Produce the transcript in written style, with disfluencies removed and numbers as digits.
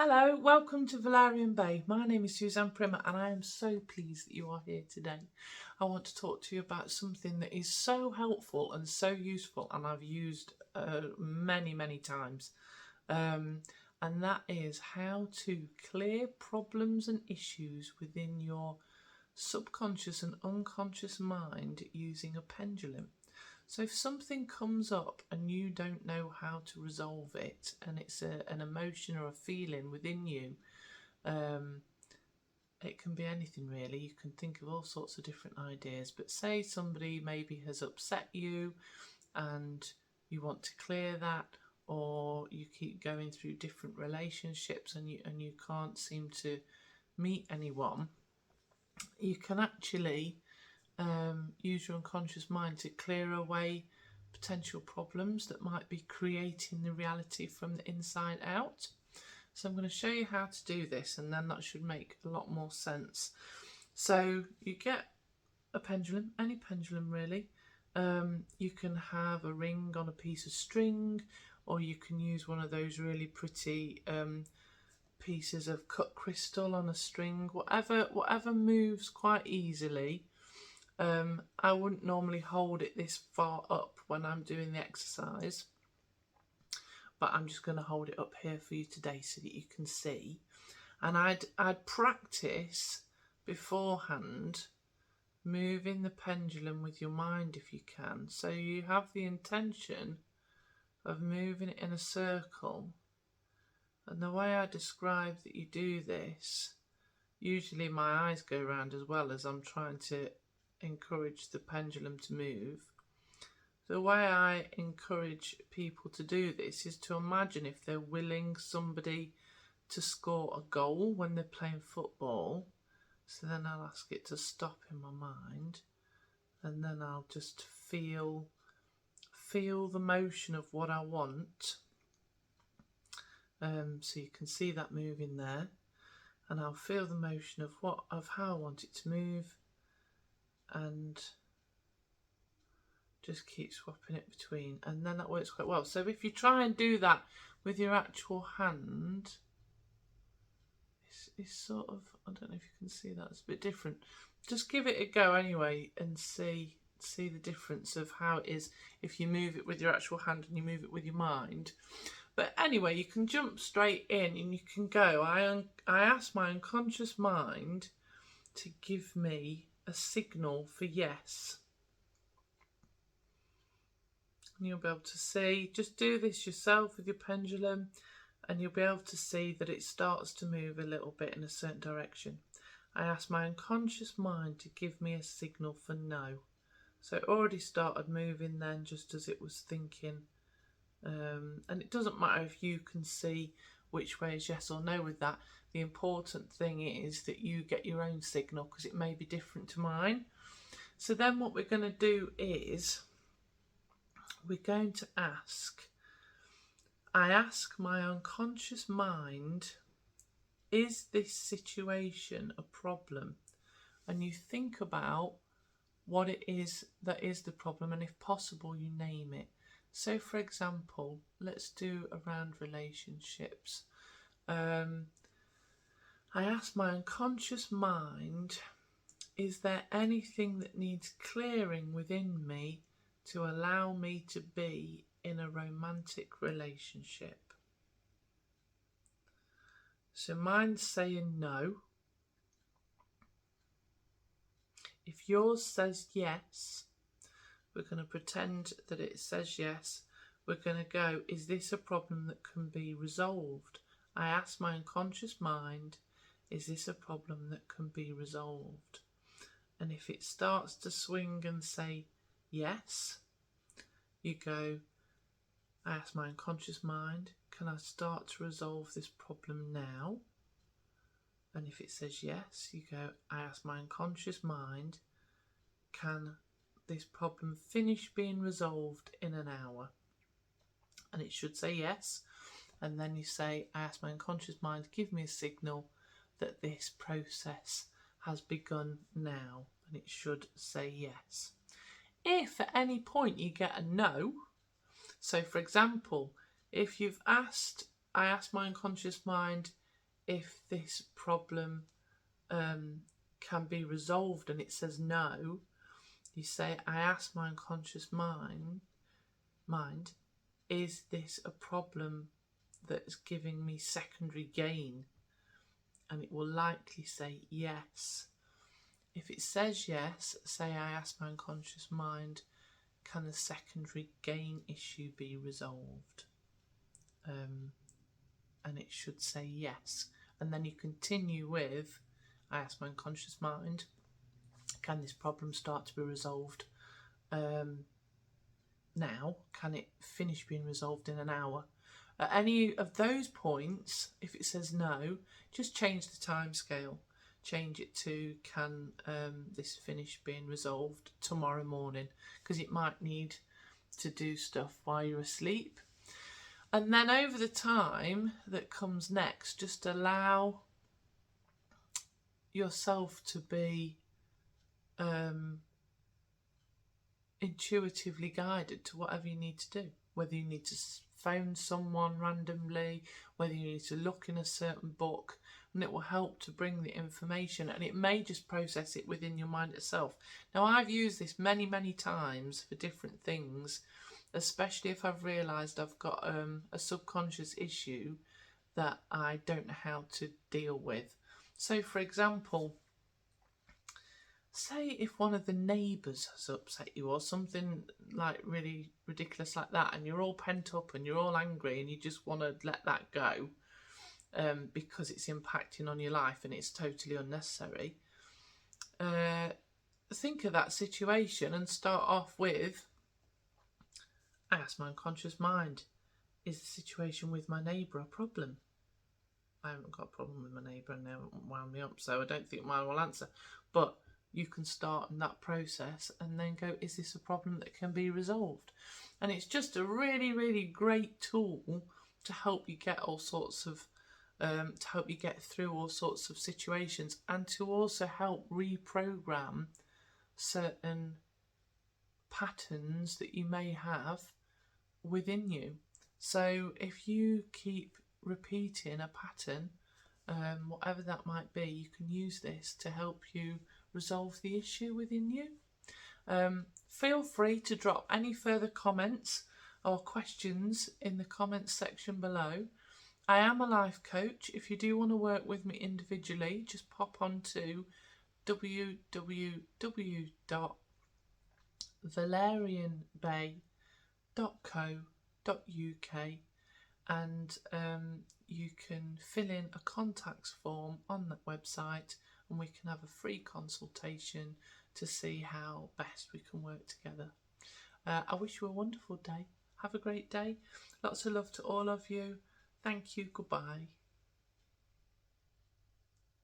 Hello, welcome to Valerian Bay. My name is Suzanne and I am so pleased that you are here today. I want to talk to you about something that is so helpful and so useful, and I've used many times. And that is how to clear problems and issues within your subconscious and unconscious mind using a pendulum. So if something comes up and you don't know how to resolve it, and it's an emotion or a feeling within you, it can be anything really. You can think of all sorts of different ideas, but say somebody maybe has upset you and you want to clear that, or you keep going through different relationships and you can't seem to meet anyone, you can actually use your unconscious mind to clear away potential problems that might be creating the reality from the inside out. So I'm going to show you how to do this, and then that should make a lot more sense. So you get a pendulum, any pendulum really. You can have a ring on a piece of string, or you can use one of those really pretty pieces of cut crystal on a string, whatever moves quite easily. I wouldn't normally hold it this far up when I'm doing the exercise, but I'm just going to hold it up here for you today so that you can see. And I'd practice beforehand moving the pendulum with your mind if you can. So you have the intention of moving it in a circle. And the way I describe that you do this, usually my eyes go round as well as I'm trying to encourage the pendulum to move. The way I encourage people to do this is to imagine if they're willing somebody to score a goal when they're playing football. So then I'll ask it to stop in my mind, and then I'll just feel the motion of what I want. So you can see that moving there, and I'll feel the motion of how I want it to move, and just keep swapping it between, and then that works quite well. So if you try and do that with your actual hand, it's sort of, I don't know if you can see that, it's a bit different. Just give it a go anyway and see the difference of how it is if you move it with your actual hand and you move it with your mind. But anyway, you can jump straight in and you can go. I ask my unconscious mind to give me a signal for yes. And you'll be able to see, just do this yourself with your pendulum, and you'll be able to see that it starts to move a little bit in a certain direction. I ask my unconscious mind to give me a signal for no. So it already started moving then, just as it was thinking. And it doesn't matter if you can see which way is yes or no with that. The important thing is that you get your own signal, because it may be different to mine. So then what we're going to do is we're going to I ask my unconscious mind, is this situation a problem? And you think about what it is that is the problem, and if possible you name it. So for example, let's do around relationships. I ask my unconscious mind, is there anything that needs clearing within me to allow me to be in a romantic relationship? So mine's saying no. If yours says yes, we're going to pretend that it says yes. We're going to go, is this a problem that can be resolved? I ask my unconscious mind, is this a problem that can be resolved? And if it starts to swing and say yes, you go, I ask my unconscious mind, can I start to resolve this problem now? And if it says yes, you go, I ask my unconscious mind, can this problem finish being resolved in an hour? And it should say yes. And then you say, I ask my unconscious mind, give me a signal that this process has begun now. And it should say yes. If at any point you get a no, so for example, if you've asked, I ask my unconscious mind, if this problem can be resolved, and it says no, you say, I ask my unconscious mind, is this a problem that's giving me secondary gain? And it will likely say yes. If it says yes, say I ask my unconscious mind, can the secondary gain issue be resolved? And it should say yes. And then you continue with, I ask my unconscious mind, can this problem start to be resolved now? Can it finish being resolved in an hour? At any of those points, if it says no, just change the time scale. Change it to, can this finish being resolved tomorrow morning? Because it might need to do stuff while you're asleep. And then over the time that comes next, just allow yourself to be intuitively guided to whatever you need to do. Whether you need to phone someone randomly, whether you need to look in a certain book, and it will help to bring the information, and it may just process it within your mind itself. Now, I've used this many, many times for different things, especially if I've realised I've got a subconscious issue that I don't know how to deal with. So, for example, say if one of the neighbours has upset you or something like really ridiculous like that, and you're all pent up and you're all angry and you just want to let that go because it's impacting on your life and it's totally unnecessary. Think of that situation and start off with, I ask my unconscious mind, is the situation with my neighbour a problem? I haven't got a problem with my neighbour and they haven't wound me up, so I don't think mine will answer. But you can start in that process and then go, is this a problem that can be resolved? And it's just a really, really great tool to help you get all sorts of, to help you get through all sorts of situations, and to also help reprogram certain patterns that you may have within you. So if you keep repeating a pattern, whatever that might be, you can use this to help you resolve the issue within you. Feel free to drop any further comments or questions in the comments section below. I am a life coach. If you do want to work with me individually, just pop on to www.valerianbay.co.uk and you can fill in a contacts form on that website, and we can have a free consultation to see how best we can work together. I wish you a wonderful day. Have a great day. Lots of love to all of you. Thank you. Goodbye.